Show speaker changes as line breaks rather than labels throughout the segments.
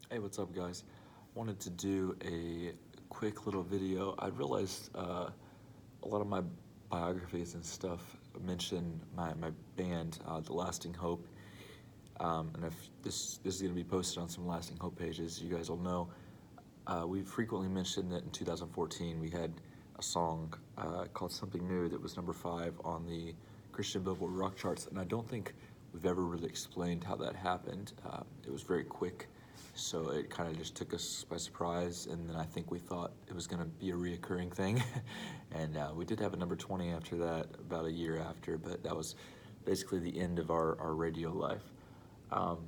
Hey, what's up, guys? Wanted to do a quick little video. I realized a lot of my biographies and stuff mention my band, The Lasting Hope. And if this is going to be posted on some Lasting Hope pages, you guys will know. We frequently mentioned that in 2014 we had a song called Something New that was number 5 on the Christian Billboard rock charts, and I don't think we've ever really explained how that happened. It was very quick, so it kind of just took us by surprise, and then I think we thought it was going to be a reoccurring thing. And we did have a number 20 after that, about a year after, but that was basically the end of our radio life. Um,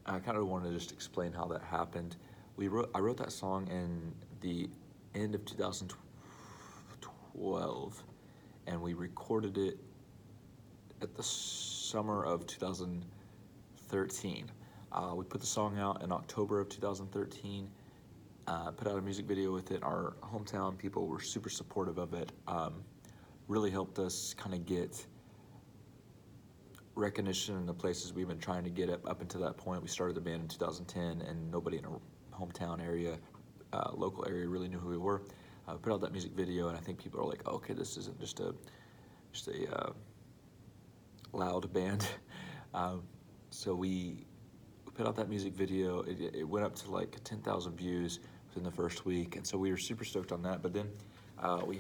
I kind of wanted to just explain how that happened. I wrote that song in the end of 2012, and we recorded it at the summer of 2013. We put the song out in October of 2013, put out a music video with it. Our hometown people were super supportive of it. Really helped us kind of get recognition in the places we've been trying to get up until that point. We started the band in 2010, and nobody in our hometown area, local area, really knew who we were. Put out that music video, and I think people are like, oh, okay, this isn't just a loud band. So we put out that music video. It went up to like 10,000 views within the first week, and so we were super stoked on that. But then we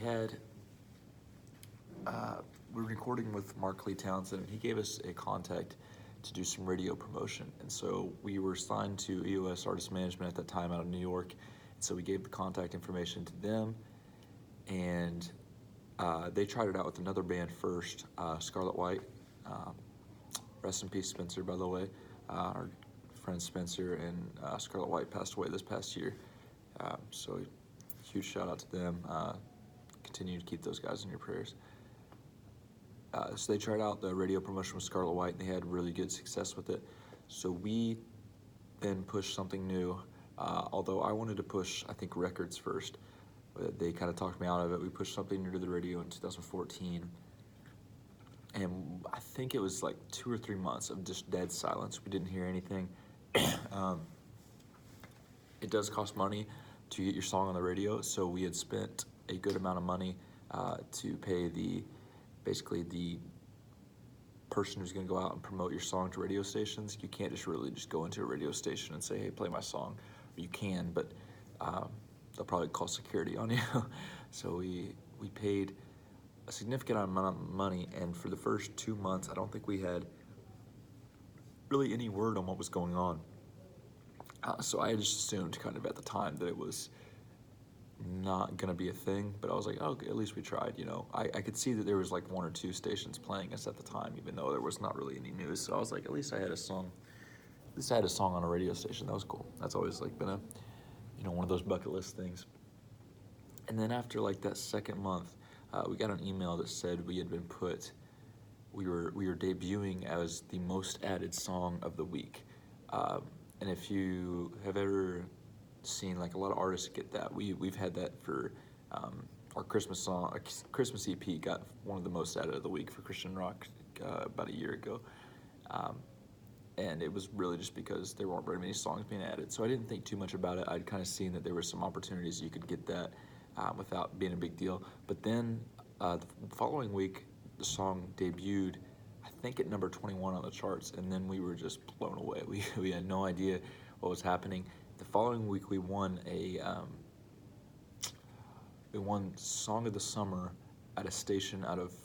were recording with Mark Lee Townsend, and he gave us a contact to do some radio promotion. And so we were signed to EOS Artist Management at that time out of New York. And so we gave the contact information to them, and they tried it out with another band first, Scarlet White. Rest in peace, Spencer, by the way. Our friend Spencer and Scarlet White passed away this past year. So huge shout out to them. Continue to keep those guys in your prayers. So they tried out the radio promotion with Scarlet White, and they had really good success with it. So we then pushed something new, although I wanted to push, I think, records first. They kind of talked me out of it. We pushed something new to the radio in 2014, and I think it was like 2 or 3 months of just dead silence. We didn't hear anything. It does cost money to get your song on the radio, so we had spent a good amount of money to pay basically the person who's going to go out and promote your song to radio stations. You can't just really just go into a radio station and say, hey, play my song. You can, but they'll probably call security on you. So we paid a significant amount of money, and for the first 2 months, I don't think we had really any word on what was going on. So I just assumed kind of at the time that it was not gonna be a thing, but I was like, oh, okay, at least we tried, you know. I could see that there was like 1 or 2 stations playing us at the time, even though there was not really any news. So I was like, at least I had a song. At least I had a song on a radio station. That was cool. That's always like been one of those bucket list things. And then after like that second month, we got an email that said we had been we were debuting as the most added song of the week. And if you have ever seen, like, a lot of artists get that, we've had that for our Christmas song. Our Christmas EP got one of the most added of the week for Christian rock about a year ago. And it was really just because there weren't very many songs being added. So I didn't think too much about it. I'd kind of seen that there were some opportunities you could get that without being a big deal. But then the following week, the song debuted, I think, at number 21 on the charts, and then we were just blown away. We had no idea what was happening. The following week, we won Song of the Summer at a station out of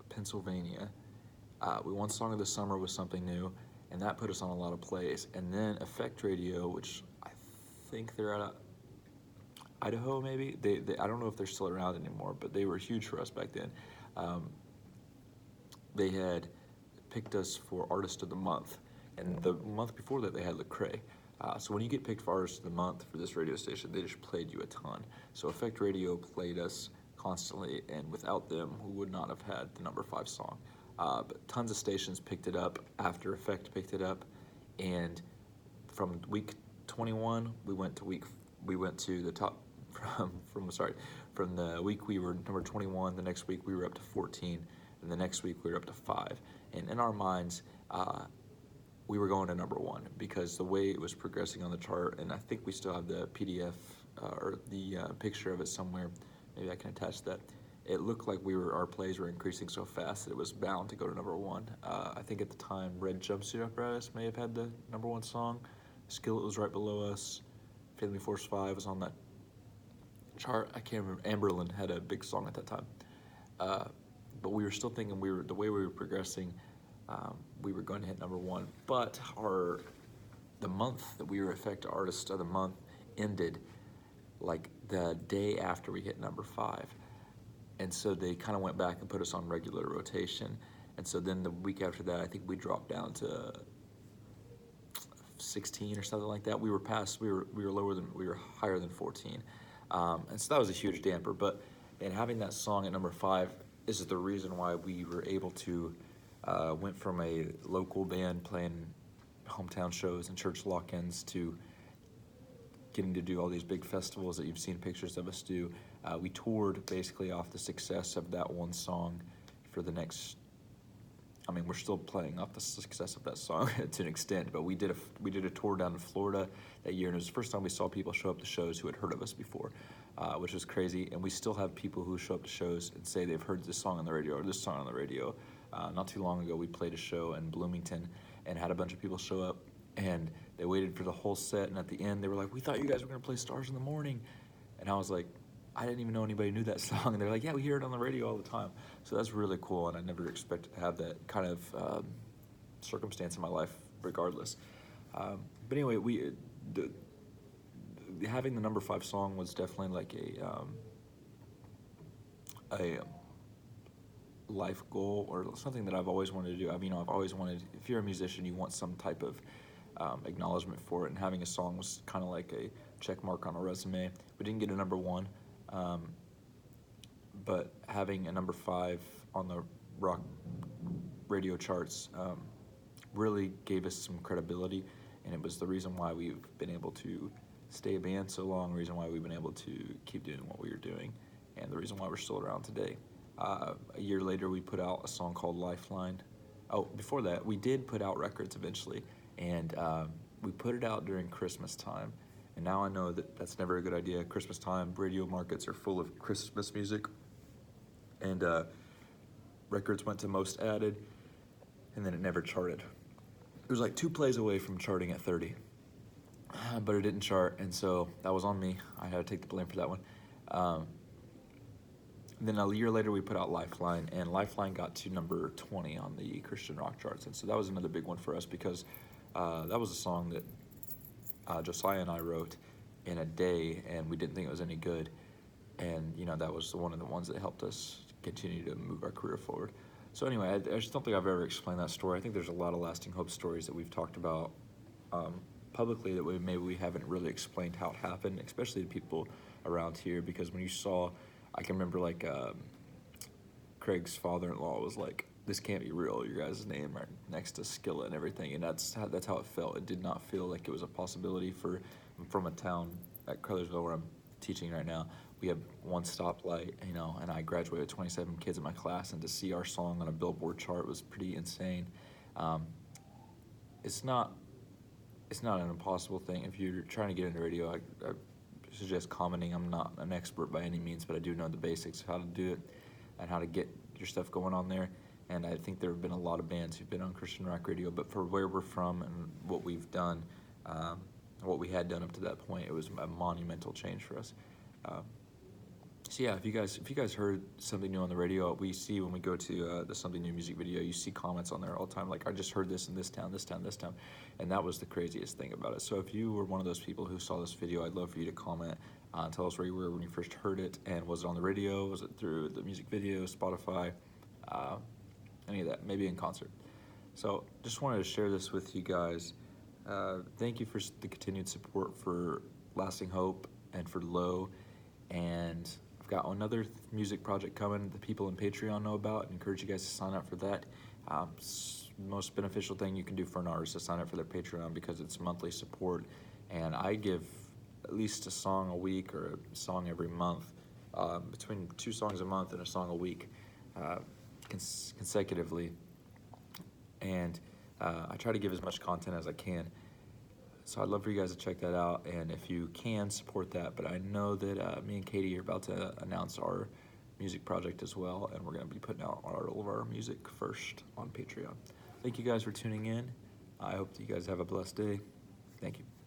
Pennsylvania. We won Song of the Summer with Something New, and that put us on a lot of plays. And then Effect Radio, which I think they're out of Idaho, maybe? I don't know if they're still around anymore, but they were huge for us back then. They had picked us for Artist of the Month, and the month before that they had Lecrae. So when you get picked for Artist of the Month for this radio station, they just played you a ton. So Effect Radio played us constantly, and without them, we would not have had the number 5 song. But tons of stations picked it up after Effect picked it up, and from week 21, we went to the top from the week we were number 21. The next week we were up to 14, and the next week we were up to 5. And in our minds, we were going to number one because the way it was progressing on the chart, and I think we still have the PDF or the picture of it somewhere. Maybe I can attach that. It looked like our plays were increasing so fast that it was bound to go to number one. I think at the time, Red Jumpsuit Apparatus may have had the number one song. Skillet was right below us. Family Force 5 was on that chart. I can't remember. Amberlin had a big song at that time. But we were still thinking the way we were progressing, we were going to hit number one. But the month that we were Effect Artist of the Month ended like the day after we hit number 5. And so they kind of went back and put us on regular rotation. And so then the week after that, I think we dropped down to 16 or something like that. We were higher than 14. And so that was a huge damper. But and having that song at number 5 is the reason why we were able to went from a local band playing hometown shows and church lock-ins to getting to do all these big festivals that you've seen pictures of us do. We toured basically off the success of that one song for the next, I mean, we're still playing off the success of that song to an extent, but we did a tour down in Florida that year, and it was the first time we saw people show up to shows who had heard of us before, which was crazy. And we still have people who show up to shows and say they've heard this song on the radio or this song on the radio. Not too long ago, we played a show in Bloomington and had a bunch of people show up, and they waited for the whole set, and at the end, they were like, "We thought you guys were gonna play Stars in the Morning." And I was like, I didn't even know anybody knew that song. And they're like, "Yeah, we hear it on the radio all the time." So that's really cool, and I never expected to have that kind of circumstance in my life regardless. But anyway, having the number 5 song was definitely like a life goal or something that I've always wanted to do. I mean, I've always wanted, if you're a musician, you want some type of acknowledgement for it, and having a song was kind of like a check mark on a resume. We didn't get a number 1, but having a number 5 on the rock radio charts really gave us some credibility, and it was the reason why we've been able to stay a band so long, the reason why we've been able to keep doing what we were doing, and the reason why we're still around today. A year later, we put out a song called Lifeline. Oh, before that, we did put out records eventually, and we put it out during Christmas time. And now I know that that's never a good idea. Christmas time, radio markets are full of Christmas music, and records went to most added, and then it never charted. It was like 2 plays away from charting at 30, but it didn't chart, and so that was on me. I had to take the blame for that one. Then a year later, we put out Lifeline, and Lifeline got to number 20 on the Christian rock charts. And so that was another big one for us because that was a song that Josiah and I wrote in a day, and we didn't think it was any good. And, you know, that was one of the ones that helped us continue to move our career forward. So anyway, I just don't think I've ever explained that story. I think there's a lot of lasting hope stories that we've talked about publicly that maybe we haven't really explained how it happened, especially to people around here, because when you saw, I can remember like Craig's father-in-law was like, "This can't be real, your guys' name right next to Skillet and everything," and that's how it felt. It did not feel like it was a possibility from a town at Crothersville where I'm teaching right now. We have one stoplight, you know, and I graduated with 27 kids in my class, and to see our song on a Billboard chart was pretty insane. It's not an impossible thing. If you're trying to get into radio, I suggest commenting. I'm not an expert by any means, but I do know the basics of how to do it and how to get your stuff going on there. And I think there have been a lot of bands who've been on Christian rock radio, but for where we're from and what we've done, what we had done up to that point, it was a monumental change for us. So yeah, if you guys heard something new on the radio, we see when we go to the Something New music video, you see comments on there all the time, like, "I just heard this in this town, this town, this town," and that was the craziest thing about it. So if you were one of those people who saw this video, I'd love for you to comment, tell us where you were when you first heard it, and was it on the radio, was it through the music video, Spotify, any of that, maybe in concert. So just wanted to share this with you guys. Thank you for the continued support for Lasting Hope and for Low, and I've got another music project coming that people in Patreon know about, and encourage you guys to sign up for that. Most beneficial thing you can do for an artist is sign up for their Patreon, because it's monthly support, and I give at least a song a week or a song every month, between 2 songs a month and a song a week consecutively. And I try to give as much content as I can. So I'd love for you guys to check that out, and if you can, support that. But I know that me and Katie are about to announce our music project as well, and we're going to be putting out all of our music first on Patreon. Thank you guys for tuning in. I hope that you guys have a blessed day. Thank you.